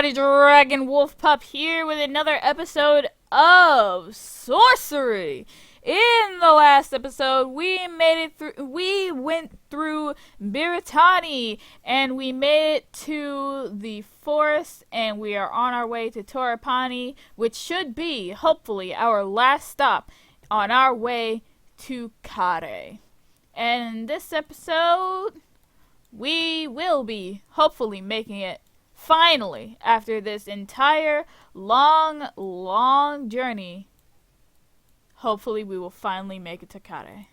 everybody, Dragon Wolf Pup here with another episode of Sorcery. In the last episode, we went through Birritanti, and we made it to the forest, and we are on our way to Torrepani, which should be, hopefully, our last stop on our way to Khare. And in this episode, we will be, hopefully, making it finally, after this entire long journey, hopefully we will finally make it to Khare.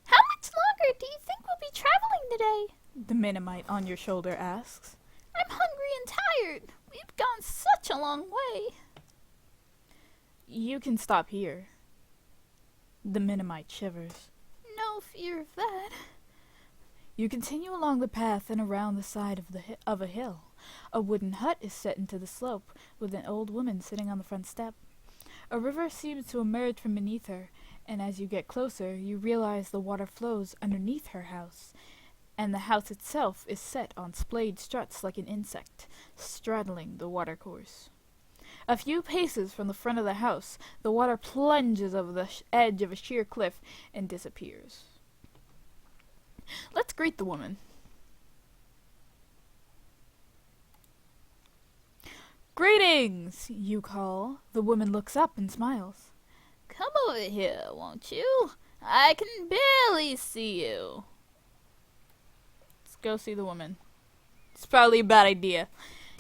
How much longer do you think we'll be traveling today? The Minimite on your shoulder asks. I'm hungry and tired. We've gone such a long way. You can stop here. The Minimite shivers. No fear of that. You continue along the path and around the side of a hill. A wooden hut is set into the slope, with an old woman sitting on the front step. A river seems to emerge from beneath her, and as you get closer, you realize the water flows underneath her house, and the house itself is set on splayed struts like an insect, straddling the watercourse. A few paces from the front of the house, the water plunges over the edge of a sheer cliff and disappears. Let's greet the woman. Greetings, you call. The woman looks up and smiles. Come over here, won't you? I can barely see you. Let's go see the woman. It's probably a bad idea.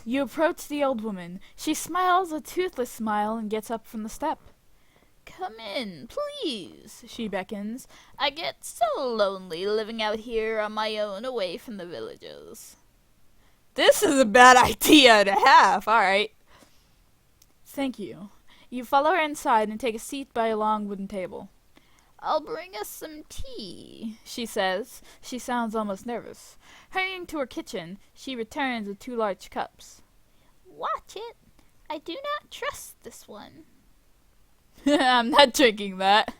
You approach the old woman. She smiles a toothless smile and gets up from the step. Come in, please, she beckons. I get so lonely living out here on my own away from the villagers. This is a bad idea to have, alright. Thank you. You follow her inside and take a seat by a long wooden table. I'll bring us some tea, she says. She sounds almost nervous. Hurrying to her kitchen, she returns with 2 large cups. Watch it. I do not trust this one. I'm not drinking that.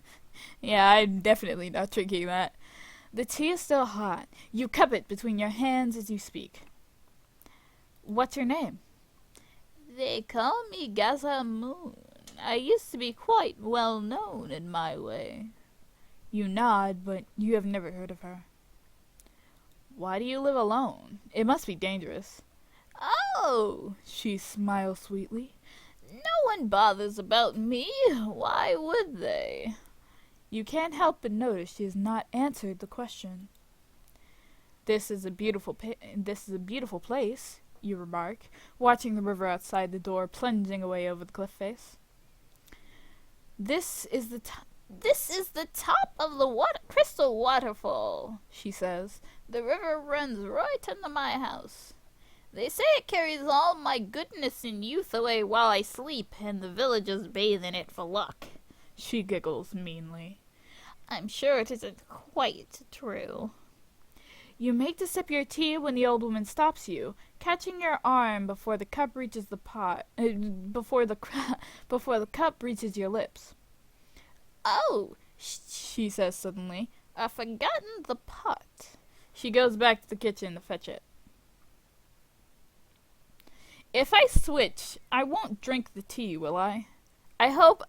Yeah, I'm definitely not drinking that. The tea is still hot. You cup it between your hands as you speak. What's your name? They call me Gaza Moon. I used to be quite well known in my way. You nod, but you have never heard of her. Why do you live alone? It must be dangerous. Oh, she smiles sweetly. No one bothers about me. Why would they? You can't help but notice she has not answered the question. This is a beautiful place, you remark, watching the river outside the door plunging away over the cliff face. This is the top of the crystal waterfall, she says. The river runs right into my house. They say it carries all my goodness and youth away while I sleep, and the villagers bathe in it for luck. She giggles meanly. I'm sure it isn't quite true. You make to sip your tea when the old woman stops you, catching your arm before the cup reaches the pot. Before the cup reaches your lips. Oh, she says suddenly. I've forgotten the pot. She goes back to the kitchen to fetch it. If I switch, I won't drink the tea, will I? I hope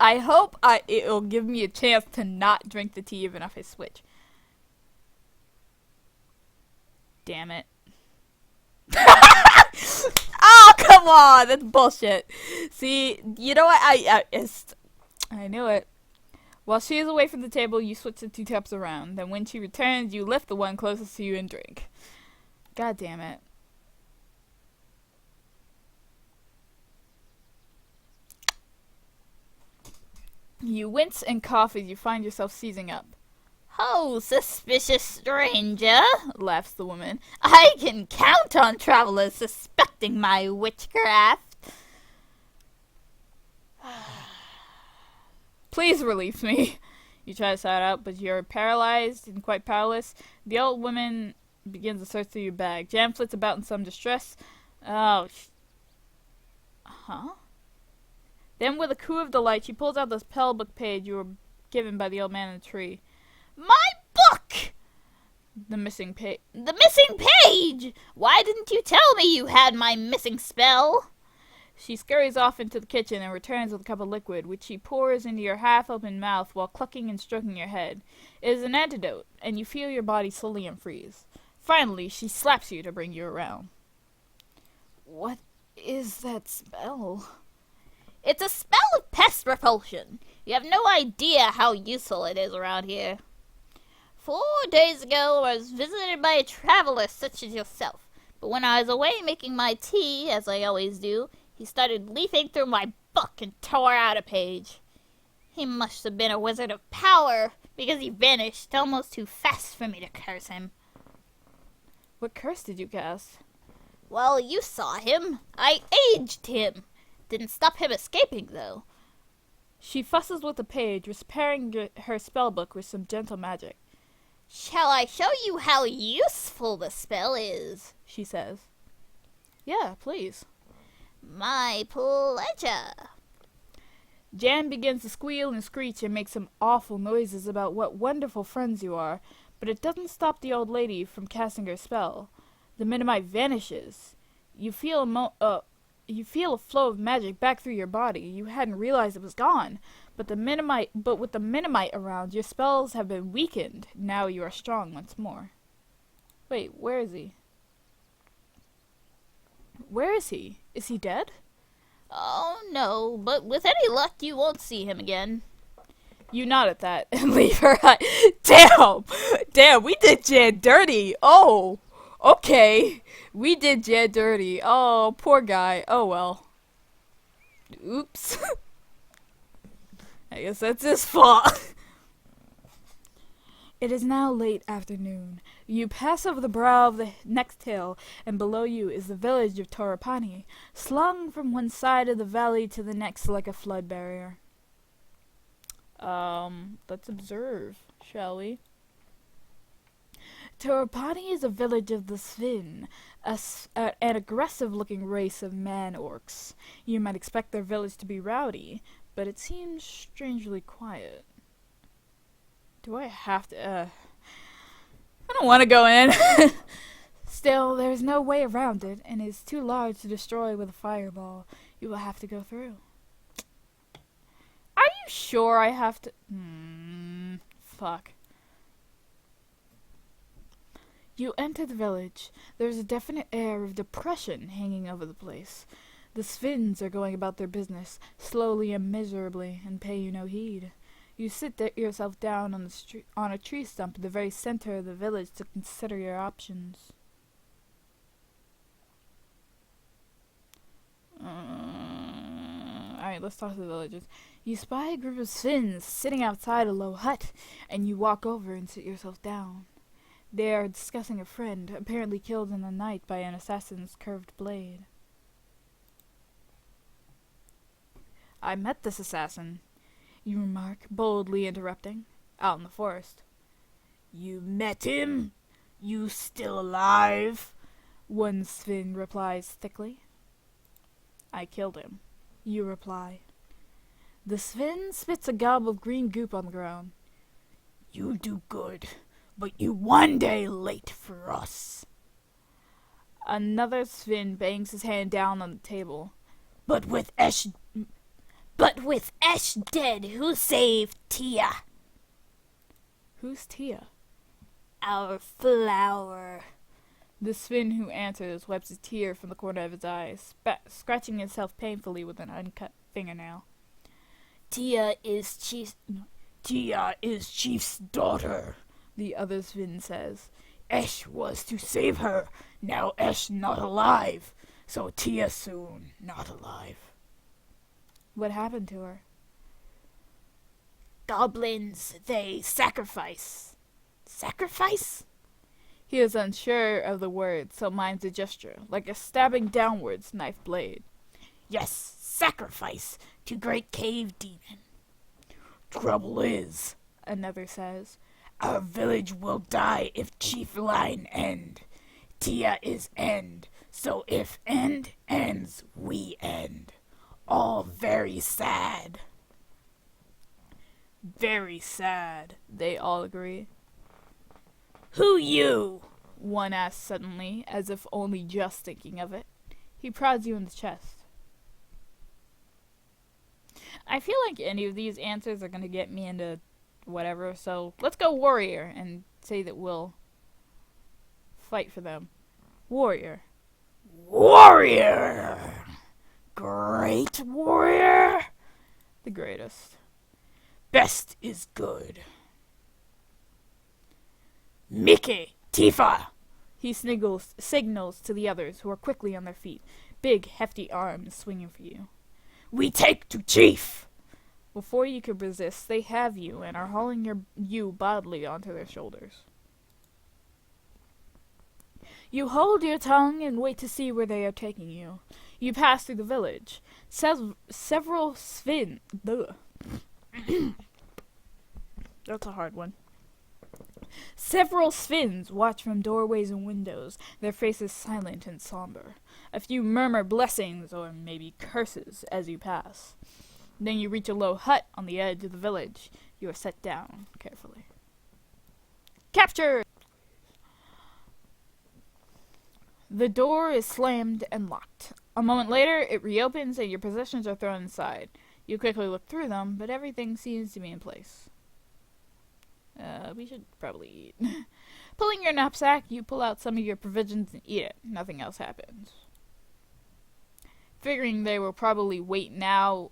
it'll give me a chance to not drink the tea even if I switch. Damn it. Oh, come on! That's bullshit. See, you know what? I knew it. While she is away from the table, you switch the 2 cups around. Then when she returns, you lift the one closest to you and drink. God damn it. You wince and cough as you find yourself seizing up. Oh, suspicious stranger, laughs the woman. I can count on travelers suspecting my witchcraft. Please release me. You try to shout out, but you're paralyzed and quite powerless. The old woman begins to search through your bag. Jam flits about in some distress. Oh, huh? Then with a coo of delight, she pulls out the spell book page you were given by the old man in the tree. My book! The missing page. The missing page! Why didn't you tell me you had my missing spell? She scurries off into the kitchen and returns with a cup of liquid, which she pours into your half-open mouth while clucking and stroking your head. It is an antidote, and you feel your body slowly unfreeze. Finally, she slaps you to bring you around. What is that spell? It's a spell of pest repulsion. You have no idea how useful it is around here. 4 days ago, I was visited by a traveler such as yourself. But when I was away making my tea, as I always do, he started leafing through my book and tore out a page. He must have been a wizard of power, because he vanished almost too fast for me to curse him. What curse did you cast? Well, you saw him. I aged him. Didn't stop him escaping, though. She fusses with the page, repairing her spellbook with some gentle magic. Shall I show you how useful the spell is? She says. Yeah, please. My pleasure. Jan begins to squeal and screech and make some awful noises about what wonderful friends you are, but it doesn't stop the old lady from casting her spell. The Minimite vanishes. You feel a flow of magic back through your body. You hadn't realized it was gone, but with the Minimite around, your spells have been weakened. Now you are strong once more. Wait, where is he? Where is he? Is he dead? Oh, no, but with any luck, you won't see him again. You nod at that and leave her. Damn, we did Jan dirty. Oh, okay. We did Jan dirty. Oh, poor guy. Oh, well. Oops. I guess that's his fault. It is now late afternoon. You pass over the brow of the next hill, and below you is the village of Torrepani, slung from one side of the valley to the next like a flood barrier. Let's observe, shall we? Torrepani is a village of the Svin, an aggressive-looking race of man-orcs. You might expect their village to be rowdy, but it seems strangely quiet. Do I have to, I don't want to go in. Still, there is no way around it, and it is too large to destroy with a fireball. You will have to go through. Are you sure I have to? Fuck. You enter the village. There is a definite air of depression hanging over the place. The Svins are going about their business, slowly and miserably, and pay you no heed. You sit yourself down on a tree stump in the very center of the village to consider your options. Alright, let's talk to the villagers. You spy a group of Svins sitting outside a low hut, and you walk over and sit yourself down. They are discussing a friend, apparently killed in the night by an assassin's curved blade. I met this assassin, you remark, boldly interrupting, out in the forest. You met him? You still alive? One Svin replies thickly. I killed him, you reply. The Svin spits a gob of green goop on the ground. You do good, but you one day late for us. Another Svin bangs his hand down on the table. But with Esh dead, who saved Tia? Who's Tia? Our flower. The Svin who answers wipes a tear from the corner of his eye, scratching himself painfully with an uncut fingernail. Tia is Chief's daughter, the other Svin says. Esh was to save her. Now Esh not alive, so Tia soon not alive. What happened to her? Goblins, they sacrifice. Sacrifice? He is unsure of the word, so mimes a gesture, like a stabbing downwards knife blade. Yes, sacrifice to great cave demon. Trouble is, another says, our village will die if chief line end. Tia is end, so if end ends, we end. All very sad. Very sad, they all agree. Who you? One asks suddenly, as if only just thinking of it. He prods you in the chest. I feel like any of these answers are going to get me into whatever, so let's go warrior and say that we'll fight for them. Warrior. Warrior! Great warrior? The greatest. Best is good. Mickey, Tifa! He signals to the others, who are quickly on their feet, big, hefty arms swinging for you. We take to chief! Before you could resist, they have you and are hauling you bodily onto their shoulders. You hold your tongue and wait to see where they are taking you. You pass through the village. Several Svin... That's a hard one. Several Svins watch from doorways and windows, their faces silent and somber. A few murmur blessings or maybe curses as you pass. Then you reach a low hut on the edge of the village. You are set down carefully. Capture! The door is slammed and locked. A moment later, it reopens and your possessions are thrown inside. You quickly look through them, but everything seems to be in place. We should probably eat. Pulling your knapsack, you pull out some of your provisions and eat it. Nothing else happens. Figuring they will probably not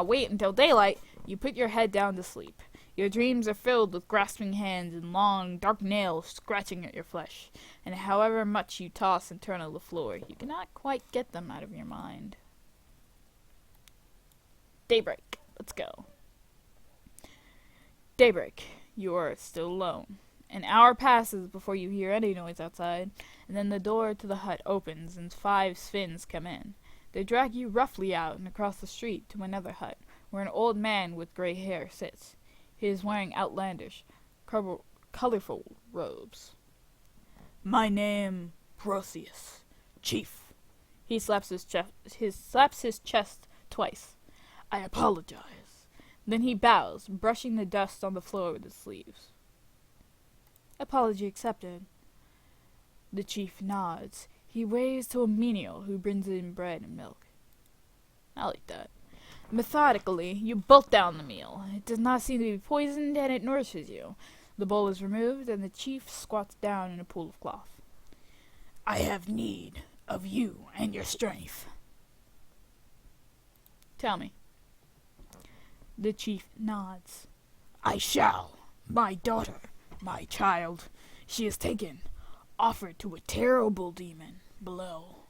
wait until daylight, you put your head down to sleep. Your dreams are filled with grasping hands and long, dark nails scratching at your flesh, and however much you toss and turn on the floor, you cannot quite get them out of your mind. Daybreak. Let's go. Daybreak. You are still alone. An hour passes before you hear any noise outside, and then the door to the hut opens and 5 Svins come in. They drag you roughly out and across the street to another hut, where an old man with gray hair sits. He is wearing outlandish, colorful robes. My name, Protheus, Chief. He slaps his chest twice. I apologize. Then he bows, brushing the dust on the floor with his sleeves. Apology accepted. The chief nods. He waves to a menial who brings in bread and milk. I like that. Methodically, you bolt down the meal. It does not seem to be poisoned, and it nourishes you. The bowl is removed, and the chief squats down in a pool of cloth. I have need of you and your strength. Tell me. The chief nods. I shall. My daughter, my child, she is taken, offered to a terrible demon below.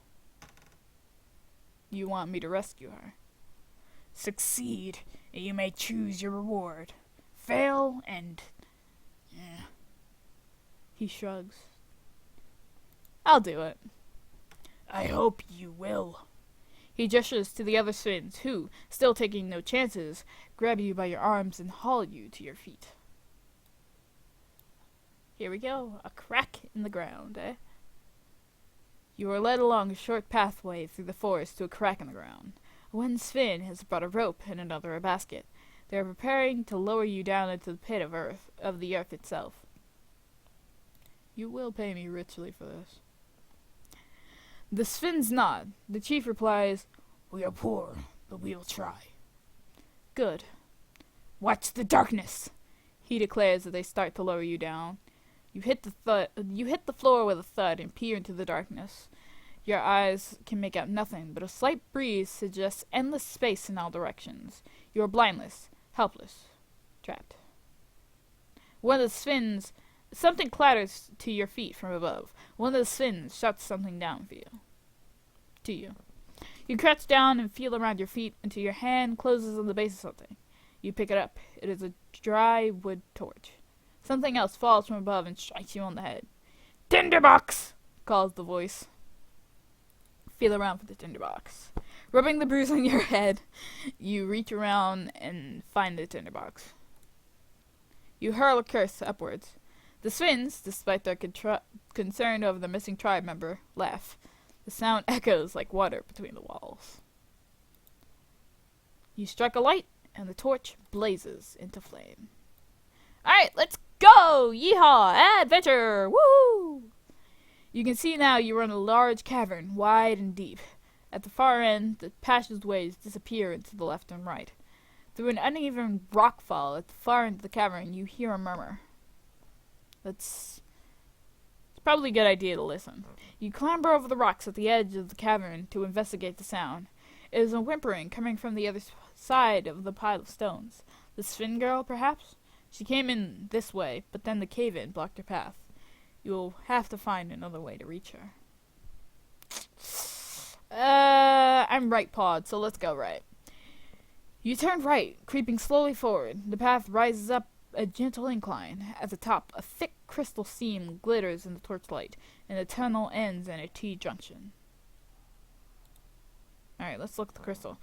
You want me to rescue her? Succeed, and you may choose your reward. Fail, and... He shrugs. I'll do it. I hope you will. He gestures to the other Svins, who, still taking no chances, grab you by your arms and haul you to your feet. Here we go. A crack in the ground, eh? You are led along a short pathway through the forest to a crack in the ground. One Svin has brought a rope and another a basket. They are preparing to lower you down into the pit of the earth itself. You will pay me richly for this. The Svins nod. The chief replies, We are poor, but we will try. Good. Watch the darkness, he declares as they start to lower you down. You hit the floor with a thud and peer into the darkness. Your eyes can make out nothing, but a slight breeze suggests endless space in all directions. You are blindless, helpless, trapped. One of the Svins... Something clatters to your feet from above. One of the Svins shouts something down for you. To you. You crouch down and feel around your feet until your hand closes on the base of something. You pick it up. It is a dry wood torch. Something else falls from above and strikes you on the head. Tinderbox! Calls the voice. Feel around for the tinderbox. Rubbing the bruise on your head, you reach around and find the tinderbox. You hurl a curse upwards. The Svins, despite their concern over the missing tribe member, laugh. The sound echoes like water between the walls. You strike a light and the torch blazes into flame. Alright, let's go! Yeehaw! Adventure! Woo! You can see now you are in a large cavern, wide and deep. At the far end, the passageways disappear into the left and right. Through an uneven rockfall at the far end of the cavern, you hear a murmur. It's probably a good idea to listen. You clamber over the rocks at the edge of the cavern to investigate the sound. It is a whimpering coming from the other side of the pile of stones. The Sphin Girl, perhaps? She came in this way, but then the cave-in blocked her path. You will have to find another way to reach her. I'm right-pawed, so let's go right. You turn right, creeping slowly forward. The path rises up a gentle incline. At the top, a thick crystal seam glitters in the torchlight, and the tunnel ends in a T-junction. Alright, let's look at the crystal.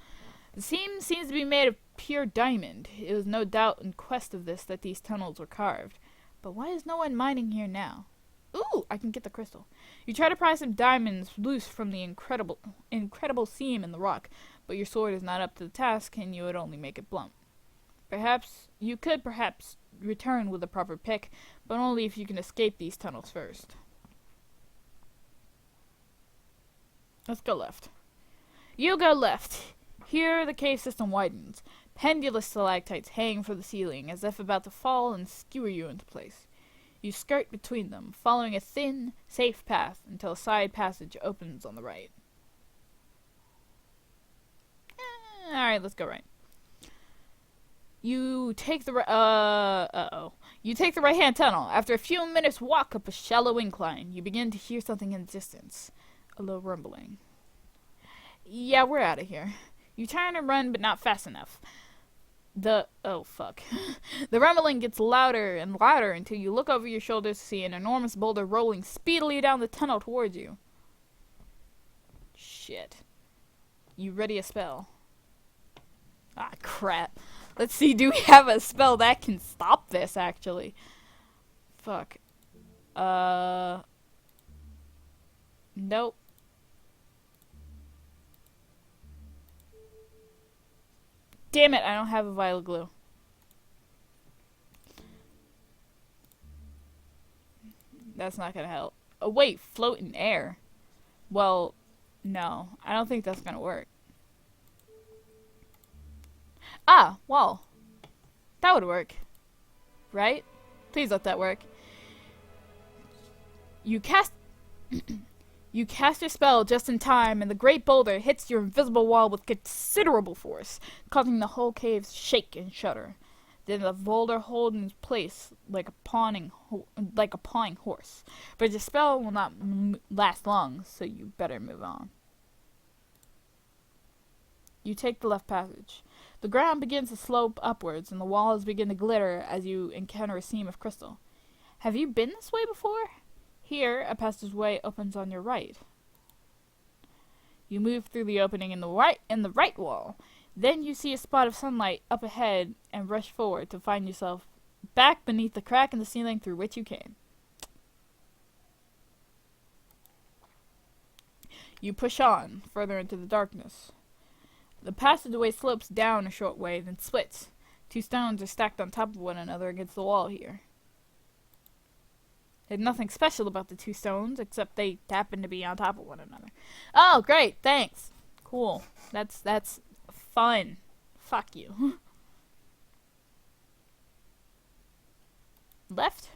The seam seems to be made of pure diamond. It was no doubt in quest of this that these tunnels were carved. But why is no one mining here now? Ooh, I can get the crystal. You try to pry some diamonds loose from the incredible seam in the rock, but your sword is not up to the task, and you would only make it blunt. You could perhaps return with a proper pick, but only if you can escape these tunnels first. Let's go left. You go left. Here the cave system widens. Pendulous stalactites hang from the ceiling, as if about to fall and skewer you into place. You skirt between them, following a thin, safe path until a side passage opens on the right. Alright, let's go right. You take the right-hand tunnel. After a few minutes' walk up a shallow incline, you begin to hear something in the distance. A low rumbling. Yeah, we're out of here. You turn and run, but not fast enough. Oh, fuck. The rumbling gets louder and louder until you look over your shoulders to see an enormous boulder rolling speedily down the tunnel towards you. Shit. You ready a spell? Ah, crap. Let's see, do we have a spell that can stop this, actually? Fuck. Nope. Damn it, I don't have a vial glue. That's not gonna help. Oh wait, float in air. Well, no. I don't think that's gonna work. Ah, well. That would work. Right? Please let that work. You cast You cast your spell just in time, and the great boulder hits your invisible wall with considerable force, causing the whole cave to shake and shudder. Then the boulder holds in place like a pawing horse. But your spell will not last long, so you better move on. You take the left passage. The ground begins to slope upwards, and the walls begin to glitter as you encounter a seam of crystal. Have you been this way before? Here, a passageway opens on your right. You move through the opening in the right wall. Then you see a spot of sunlight up ahead and rush forward to find yourself back beneath the crack in the ceiling through which you came. You push on, further into the darkness. The passageway slopes down a short way, then splits. 2 stones are stacked on top of one another against the wall here. There's nothing special about the 2 stones, except they happen to be on top of one another. Oh, great, thanks. Cool. That's fun. Fuck you. Left?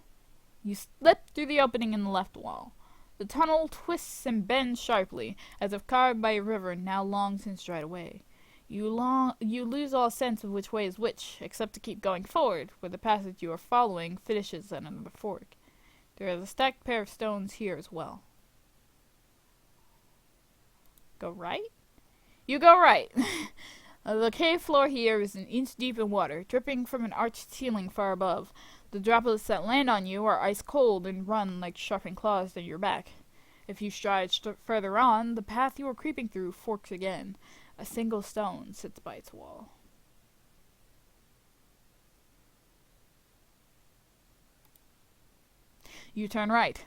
You slip through the opening in the left wall. The tunnel twists and bends sharply, as if carved by a river now long since dried away. You lose all sense of which way is which, except to keep going forward, where the passage you are following finishes at another fork. There is a stacked pair of stones here as well. Go right? You go right. The cave floor here is an inch deep in water, dripping from an arched ceiling far above. The droplets that land on you are ice cold and run like sharpened claws down your back. If you stride further on, the path you are creeping through forks again. A single stone sits by its wall. You turn right.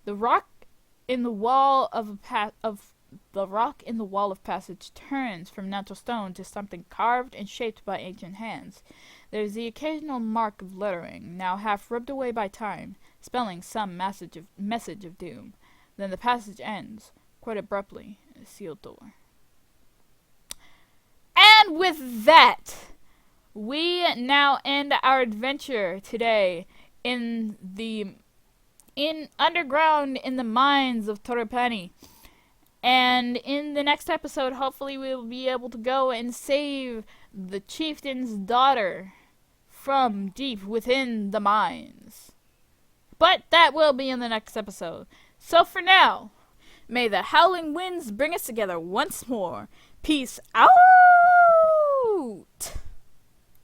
The rock in the wall of The rock in the wall of passage turns from natural stone to something carved and shaped by ancient hands. There is the occasional mark of lettering, now half rubbed away by time, spelling some message of doom. Then the passage ends, quite abruptly, in a sealed door. And with that, we now end our adventure today in underground in the mines of Torrepani. And in the next episode, hopefully we'll be able to go and save the chieftain's daughter from deep within the mines. But that will be in the next episode. So for now, may the howling winds bring us together once more. Peace out!